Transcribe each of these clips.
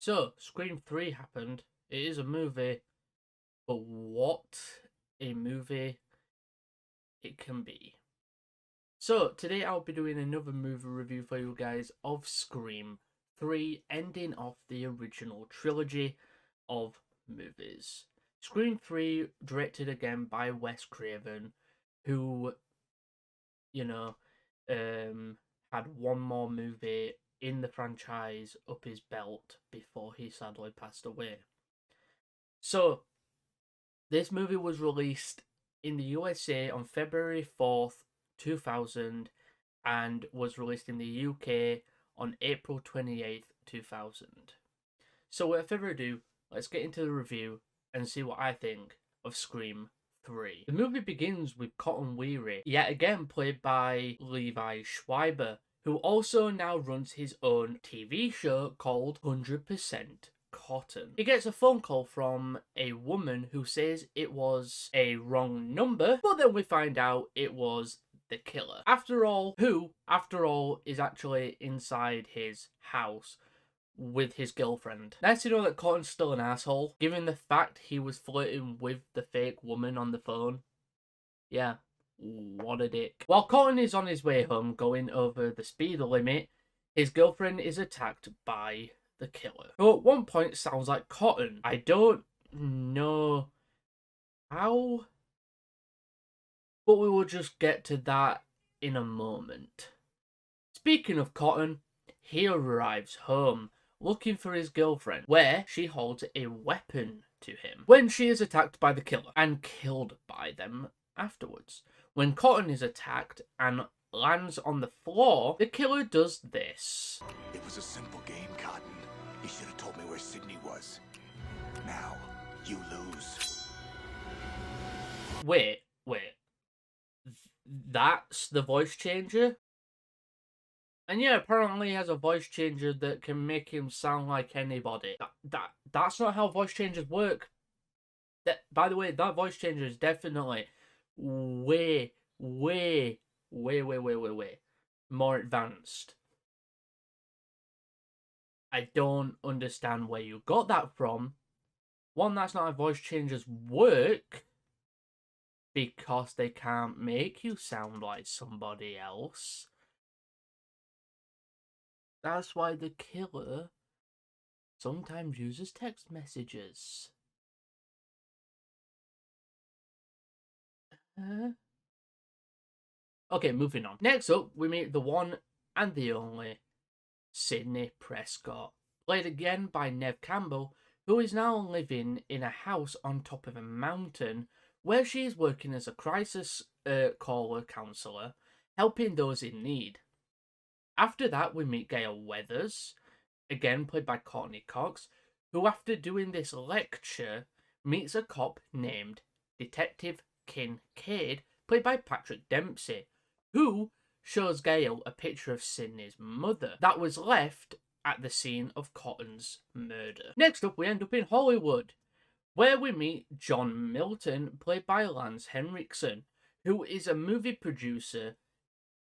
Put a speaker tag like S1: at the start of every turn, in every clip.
S1: So, Scream 3 happened. It is a movie, but what a movie it can be. So, today I'll be doing another movie review for you guys of Scream 3, ending off the original trilogy of movies. Scream 3, directed again by Wes Craven, who, you know, had one more movie in the franchise up his belt before he sadly passed away. So, this movie was released in the USA on February 4th, 2000, and was released in the UK on April 28th, 2000. So, without further ado, let's get into the review and see what I think of Scream 3. The movie begins with Cotton Weary, yet again played by Levi Schreiber, who also now runs his own TV show called 100% Cotton. He gets a phone call from a woman who says it was a wrong number, but then we find out it was the killer. After all, is actually inside his house with his girlfriend. Nice to know that Cotton's still an asshole, given the fact he was flirting with the fake woman on the phone. Yeah, what a dick. While Cotton is on his way home going over the speed limit, his girlfriend is attacked by the killer, who at one point sounds like Cotton. I don't know how, but we will just get to that in a moment. Speaking of Cotton, he arrives home looking for his girlfriend, where she holds a weapon to him when she is attacked by the killer and killed by them afterwards. When Cotton is attacked and lands on the floor, the killer does this.
S2: It was a simple game, Cotton. You should have told me where Sydney was. Now, you lose.
S1: Wait. That's the voice changer? And yeah, apparently he has a voice changer that can make him sound like anybody. That's not how voice changers work. By the way, that voice changer is definitely way more advanced. I don't understand where you got that from. One, that's not how voice changers work, because they can't make you sound like somebody else. That's why the killer sometimes uses text messages. Okay, moving on. Next up, we meet the one and the only Sydney Prescott, played again by Neve Campbell, who is now living in a house on top of a mountain where she is working as a crisis caller counsellor, helping those in need. After that, we meet Gail Weathers, again played by Courtney Cox, who after doing this lecture meets a cop named Detective Kincaid, played by Patrick Dempsey, who shows Gail a picture of Sydney's mother that was left at the scene of Cotton's murder. Next up, we end up in Hollywood, where we meet John Milton, played by Lance Henriksen, who is a movie producer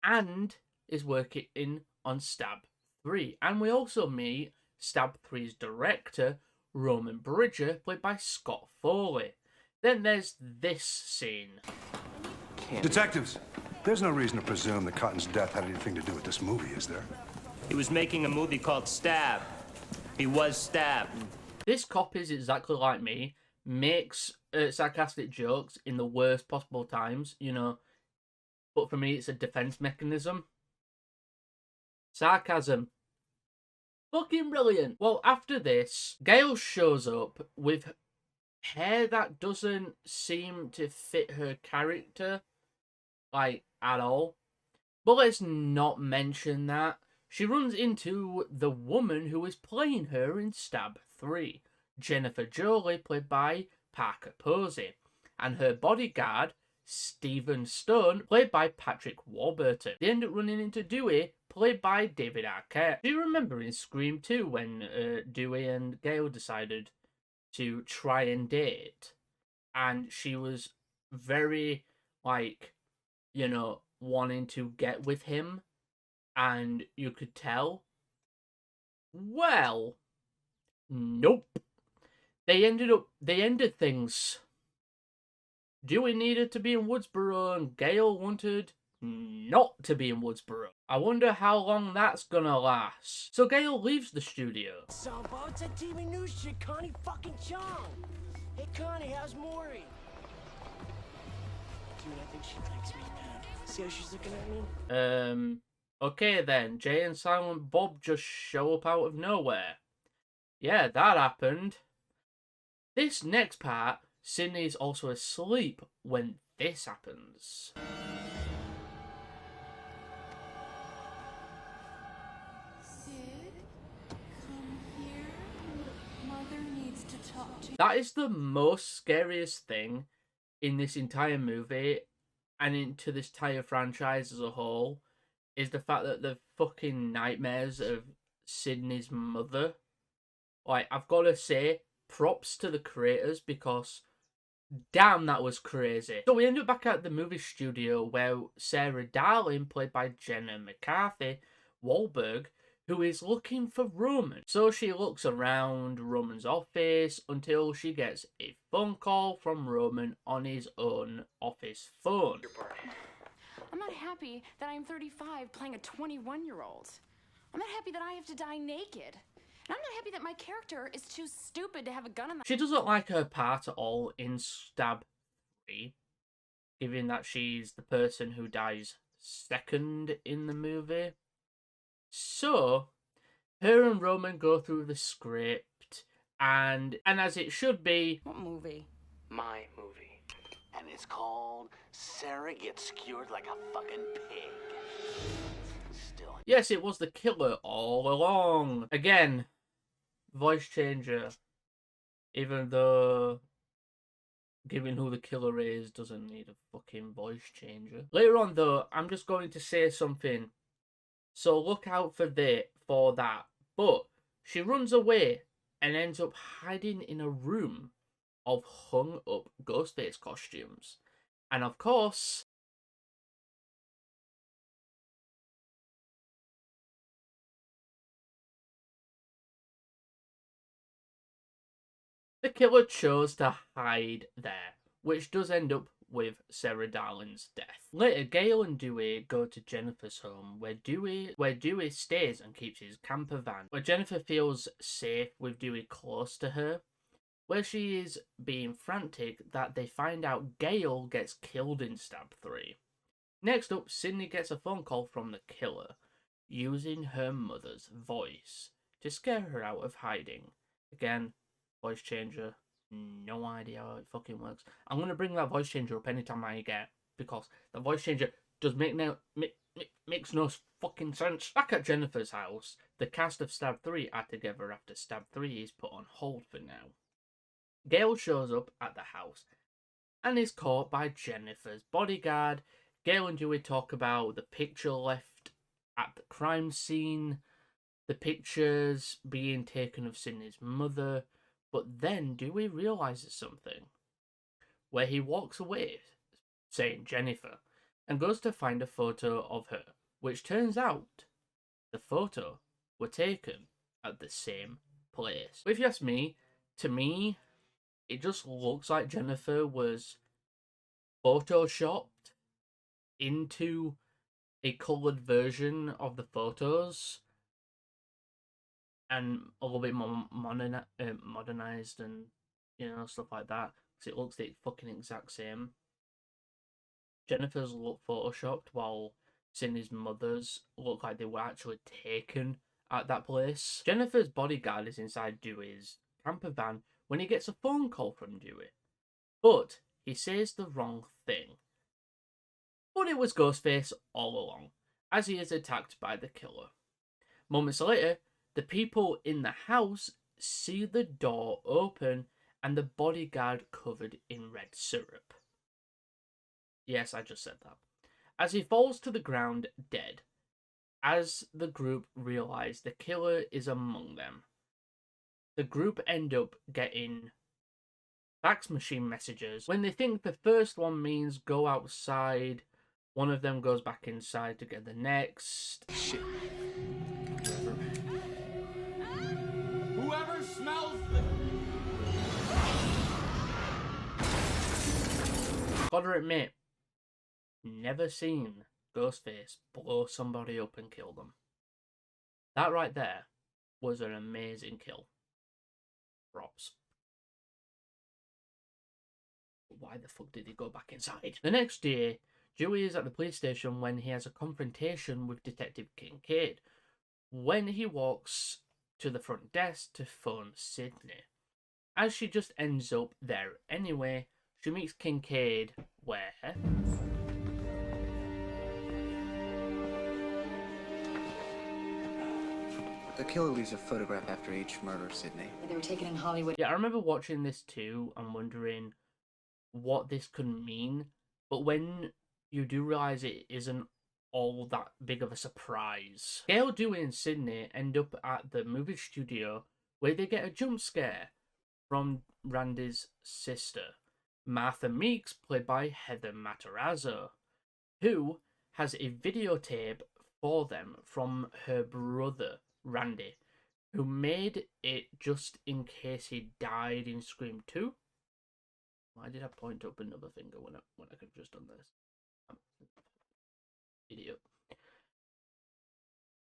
S1: and is working on Stab 3. And we also meet Stab 3's director, Roman Bridger, played by Scott Foley. Then there's this scene.
S3: Detectives, there's no reason to presume that Cotton's death had anything to do with this movie, is there?
S4: He was making a movie called Stab. He was stabbed.
S1: This cop is exactly like me, makes sarcastic jokes in the worst possible times, but for me it's a defense mechanism. Sarcasm. Fucking brilliant. Well, after this, Gail shows up with hair that doesn't seem to fit her character, at all. But let's not mention that. She runs into the woman who is playing her in Stab 3, Jennifer Jolie, played by Parker Posey, and her bodyguard, Stephen Stone, played by Patrick Warburton. They end up running into Dewey, played by David Arquette. Do you remember in Scream 2 when Dewey and Gail decided to try and date? And she was very, wanting to get with him, and you could tell. Well, Nope. They ended things. Dewey needed to be in Woodsboro and Gale wanted not to be in Woodsboro. I wonder how long that's gonna last. So Gale leaves the studio.
S5: Samba, it's that TV news shit, Connie fucking Chung. Hey, Connie, how's Maury? Dude, I think she likes me, man. See how she's looking at me?
S1: Okay then, Jay and Silent Bob just show up out of nowhere. Yeah, that happened. This next part, Sydney's also asleep when this happens.
S6: Sid, come here. Mother needs to talk to you.
S1: That is the most scariest thing in this entire movie and into this entire franchise as a whole, is the fact that the fucking nightmares of Sydney's mother. Like, I've got to say, props to the creators, because damn, that was crazy. So we end up back at the movie studio where Sarah Darling, played by Jenna McCarthy Wahlberg, who is looking for Roman. So she looks around Roman's office until she gets a phone call from Roman on his own office phone.
S7: I'm not happy that I'm 35 playing a 21-year-old. I'm not happy that I have to die naked. And I'm not happy that my character is too stupid to have a gun in the...
S1: She doesn't like her part at all in Stab 3, given that she's the person who dies second in the movie. So, her and Roman go through the script, and as it should be...
S7: What movie?
S5: My movie. And it's called Sarah Gets Skewered Like a Fucking Pig. Still.
S1: Yes, it was the killer all along. Again, voice changer. Even though, given who the killer is, doesn't need a fucking voice changer. Later on, though, I'm just going to say something. So look out for that. But she runs away and ends up hiding in a room of hung up Ghostface costumes. And of course, the killer chose to hide there, which does end up with Sarah Darling's death. Later, Gale and Dewey go to Jennifer's home, where Dewey stays and keeps his camper van, where Jennifer feels safe with Dewey close to her, where she is being frantic that they find out Gale gets killed in Stab 3. Next up, Sydney gets a phone call from the killer, using her mother's voice to scare her out of hiding. Again, voice changer, no idea how it fucking works. I'm going to bring that voice changer up anytime I get, because the voice changer does makes no fucking sense. Back at Jennifer's house, the cast of Stab 3 are together after Stab 3 is put on hold for now. Gale shows up at the house and is caught by Jennifer's bodyguard. Gale and Dewey talk about the picture left at the crime scene, the pictures being taken of Sydney's mother, but then Dewey realizes something, where he walks away, saying Jennifer, and goes to find a photo of her, which turns out the photo were taken at the same place. If you ask me, to me, it just looks like Jennifer was photoshopped into a coloured version of the photos and a little bit more modernized and, you know, stuff like that, because it looks the fucking exact same. Jennifer's look photoshopped, while Sydney's mother's look like they were actually taken at that place. Jennifer's bodyguard is inside Dewey's camper van when he gets a phone call from Dewey, but he says the wrong thing. But it was Ghostface all along, as he is attacked by the killer. Moments later, the people in the house see the door open and the bodyguard covered in red syrup. Yes, I just said that. As he falls to the ground dead, as the group realize the killer is among them. The group end up getting fax machine messages. When they think the first one means go outside, one of them goes back inside to get the next.
S2: Shit.
S8: Whoever smells
S1: Gotta admit, never seen Ghostface blow somebody up and kill them. That right there was an amazing kill. Props. Why the fuck did he go back inside? The next day, Dewey is at the police station when he has a confrontation with Detective Kincaid. When he walks to the front desk to phone Sydney. As she just ends up there anyway, she meets Kincaid where...
S8: The killer leaves a photograph after each murder, Sydney.
S9: They were taken in Hollywood.
S1: Yeah, I remember watching this too and wondering what this could mean. But when you do realise it isn't all that big of a surprise. Gail, Dewey and Sydney end up at the movie studio where they get a jump scare from Randy's sister, Martha Meeks, played by Heather Matarazzo, who has a videotape for them from her brother, Randy, who made it just in case he died in Scream 2. Why did I point up another finger when I could have just done this? Idiot.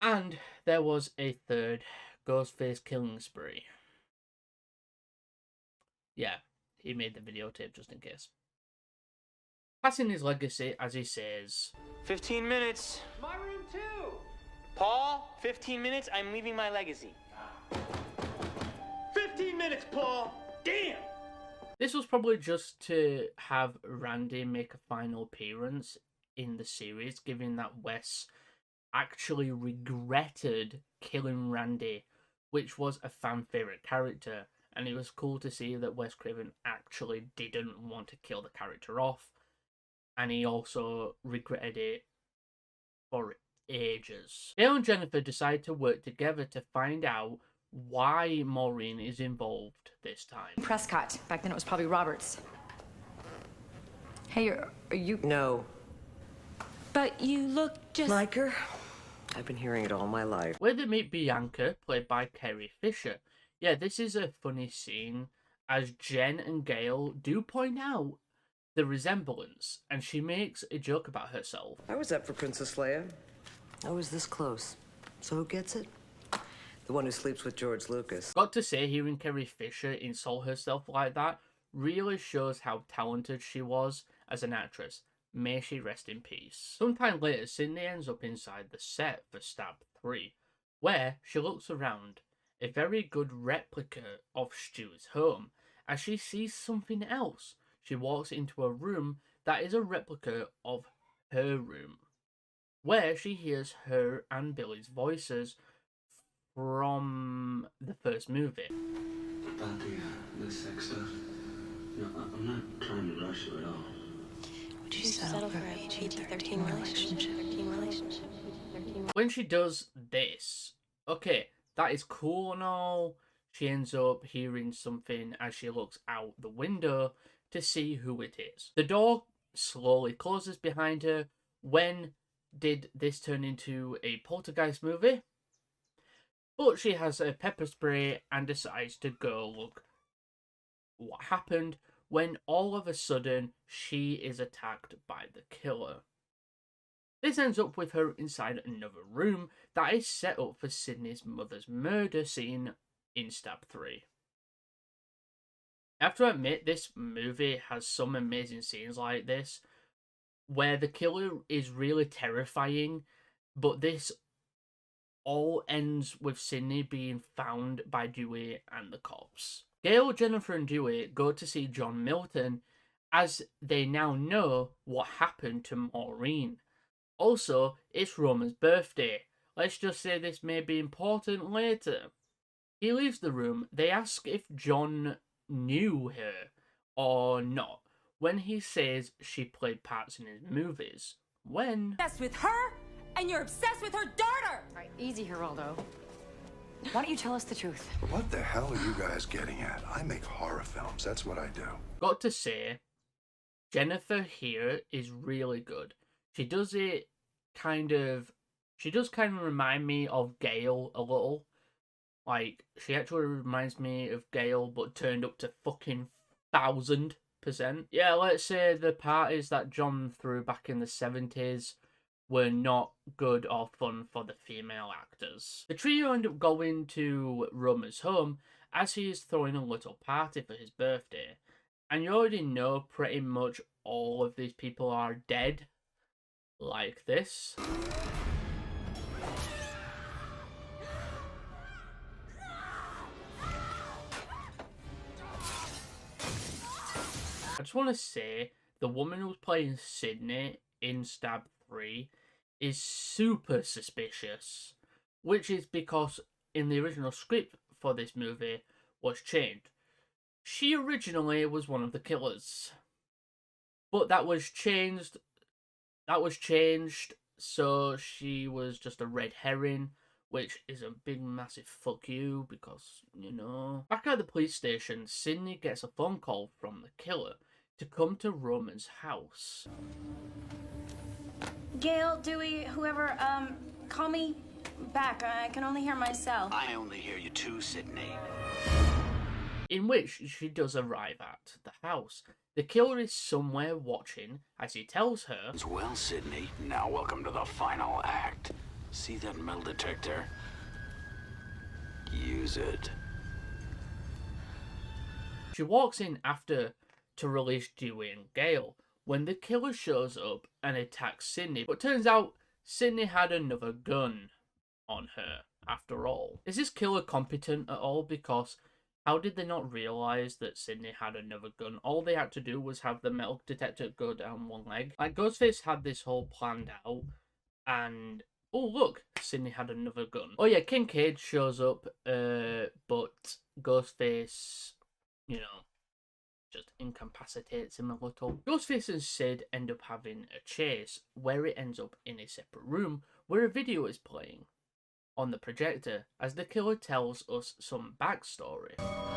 S1: And there was a third Ghostface killing spree. Yeah, he made the videotape just in case. Passing his legacy, as he says,
S4: 15 minutes. My room too. Paul, 15 minutes, I'm leaving my legacy. 15 minutes, Paul. Damn.
S1: This was probably just to have Randy make a final appearance in the series, given that Wes actually regretted killing Randy, which was a fan favourite character, and it was cool to see that Wes Craven actually didn't want to kill the character off, and he also regretted it for ages. Gail and Jennifer decide to work together to find out why Maureen is involved this time.
S9: Prescott. Back then it was probably Roberts. Hey, are you...
S10: No.
S9: But you look just...
S10: Like her? I've been hearing it all my life.
S1: Where they meet Bianca, played by Carrie Fisher. Yeah, this is a funny scene, as Jen and Gail do point out the resemblance, and she makes a joke about herself.
S10: I was up for Princess Leia. I was this close. So who gets it? The one who sleeps with George Lucas.
S1: Got to say, hearing Carrie Fisher insult herself like that really shows how talented she was as an actress. May she rest in peace. Sometime later, Sydney ends up inside the set for Stab 3, where she looks around, a very good replica of Stu's home, as she sees something else. She walks into a room that is a replica of her room, where she hears her and Billy's voices from the first movie.
S11: About the sex stuff, you know, I'm not trying to rush you at all.
S12: Would you settle for a PG-13 relationship?
S1: When she does this, okay, that is cool and all. She ends up hearing something as she looks out the window to see who it is. The door slowly closes behind her. When did this turn into a poltergeist movie? But she has a pepper spray and decides to go look what happened, when all of a sudden she is attacked by the killer. This ends up with her inside another room that is set up for Sydney's mother's murder scene in Stab 3. I have to admit, this movie has some amazing scenes like this, where the killer is really terrifying, but this all ends with Sydney being found by Dewey and the cops. Gail, Jennifer and Dewey go to see John Milton, as they now know what happened to Maureen. Also, it's Roman's birthday. Let's just say this may be important later. He leaves the room. They ask if John knew her or not, when he says she played parts in his movies. When...
S9: Obsessed with her, and you're obsessed with her daughter! All right, easy, Geraldo. Why don't you tell us the truth?
S3: What the hell are you guys getting at? I make horror films. That's what I do.
S1: Got to say, Jennifer here is really good. She does kind of remind me of Gail a little. Like, she actually reminds me of Gail, but turned up to fucking 1,000. 100%. Yeah, let's say the parties that John threw back in the 70s were not good or fun for the female actors. The trio end up going to Roman's home as he is throwing a little party for his birthday. And you already know pretty much all of these people are dead. Like this. I just want to say, the woman who's playing Sydney in Stab 3 is super suspicious. Which is because in the original script for this movie was changed. She originally was one of the killers. But that was changed. So she was just a red herring, which is a big massive fuck you because, you know. Back at the police station, Sydney gets a phone call from the killer to come to Roman's house.
S9: Gail, Dewey, whoever, call me back. I can only hear myself.
S5: I only hear you too, Sydney.
S1: In which she does arrive at the house. The killer is somewhere watching as he tells her,
S5: Well, Sydney, now welcome to the final act. See that metal detector? Use it.
S1: She walks in after to release Dewey and Gail when the killer shows up and attacks Sydney. But turns out Sydney had another gun on her after all. Is this killer competent at all? Because how did they not realise that Sydney had another gun? All they had to do was have the metal detector go down one leg. Like, Ghostface had this whole planned out, and oh look, Sydney had another gun. Oh yeah, Kincaid shows up, but Ghostface, you know, just incapacitates him a little. Ghostface and Sid end up having a chase, where it ends up in a separate room, where a video is playing on the projector as the killer tells us some backstory.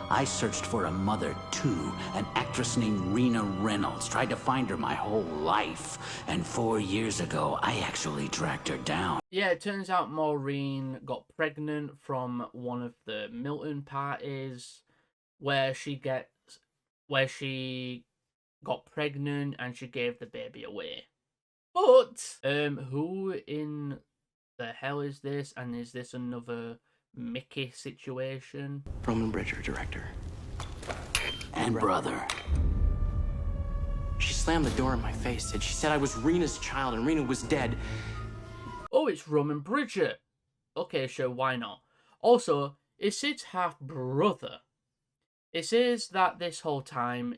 S5: I searched for a mother, too. An actress named Rena Reynolds. Tried to find her my whole life. And 4 years ago, I actually tracked her down.
S1: Yeah, it turns out Maureen got pregnant from one of the Milton parties where she got pregnant and she gave the baby away. But who in the hell is this? And is this another Mickey situation?
S8: Roman Bridger, director.
S5: And brother.
S8: She slammed the door in my face, Sid. She said I was Rena's child and Rena was dead.
S1: Oh, it's Roman Bridger. Okay, sure, why not? Also, it's Sid's half-brother. It says that this whole time,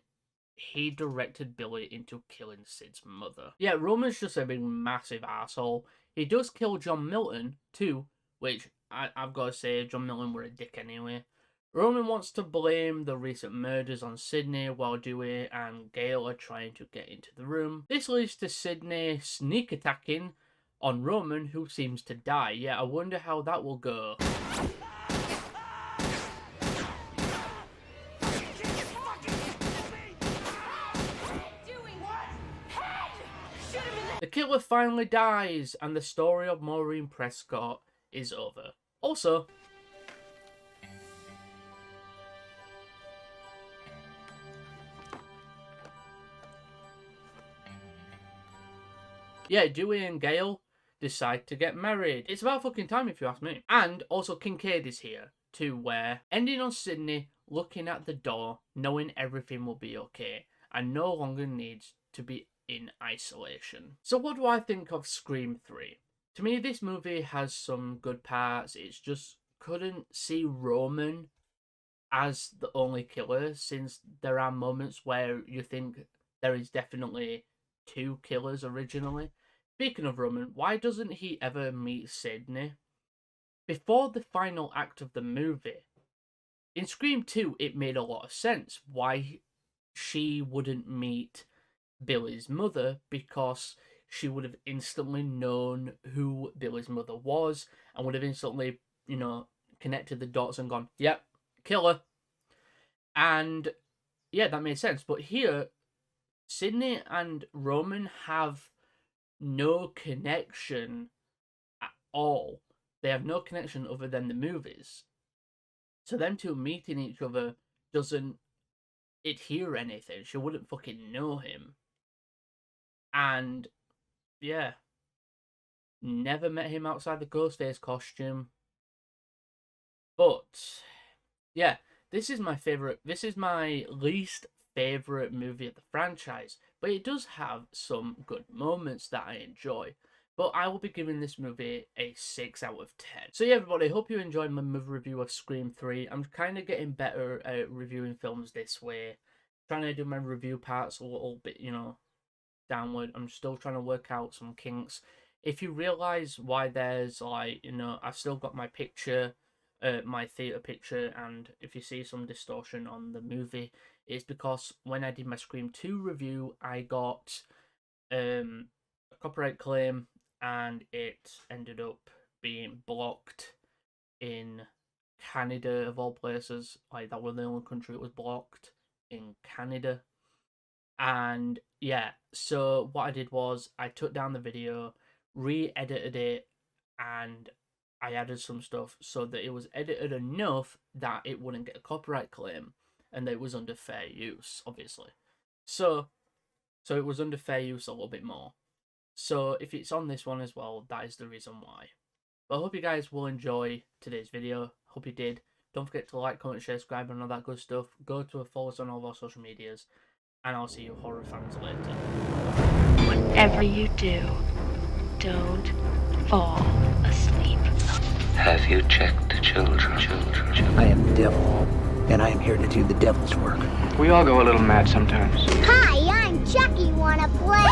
S1: he directed Billy into killing Sid's mother. Yeah, Roman's just a big massive asshole. He does kill John Milton, too, which I've got to say, John Milton were a dick anyway. Roman wants to blame the recent murders on Sydney while Dewey and Gail are trying to get into the room. This leads to Sydney sneak attacking on Roman, who seems to die. Yeah, I wonder how that will go. The killer finally dies, and the story of Maureen Prescott is over. Also, yeah, Dewey and Gail decide to get married. It's about fucking time if you ask me. And also Kincaid is here too, where ending on Sydney looking at the door, knowing everything will be okay, and no longer needs to be in isolation. So what do I think of Scream 3? To me, this movie has some good parts. It's just couldn't see Roman as the only killer, since there are moments where you think there is definitely two killers originally. Speaking of Roman, why doesn't he ever meet Sydney? Before the final act of the movie, in Scream 2, it made a lot of sense why she wouldn't meet Billy's mother, because she would have instantly known who Billy's mother was and would have instantly, you know, connected the dots and gone, yep, killer. And yeah, that made sense. But here, Sydney and Roman have no connection at all. They have no connection other than the movies. So them two meeting each other doesn't it'd hear anything. She wouldn't fucking know him. And yeah, never met him outside the Ghostface costume. But yeah, this is my least favorite movie of the franchise, but it does have some good moments that I enjoy. But I will be giving this movie a 6 out of 10. So yeah, everybody, hope you enjoyed my movie review of Scream 3. I'm kind of getting better at reviewing films this way. Trying to do my review parts a little bit, you know, downward. I'm still trying to work out some kinks. If you realise why there's, like, you know, I've still got my picture, my theatre picture, and if you see some distortion on the movie, it's because when I did my Scream 2 review, I got a copyright claim, and it ended up being blocked in Canada, of all places. Like, that was the only country it was blocked, in Canada. And yeah, so what I did was I took down the video, re-edited it, and I added some stuff so that it was edited enough that it wouldn't get a copyright claim, and that it was under fair use, obviously. So it was under fair use a little bit more. So if it's on this one as well, that is the reason why. But I hope you guys will enjoy today's video. Hope you did. Don't forget to like, comment, share, subscribe, and all that good stuff. Go to follow us on all of our social medias. And I'll see you horror fans later.
S12: Whatever you do, don't fall asleep.
S11: Have you checked the children?
S5: I am the devil, and I am here to do the devil's work.
S8: We all go a little mad sometimes.
S13: Hi, I'm Chucky. Wanna play?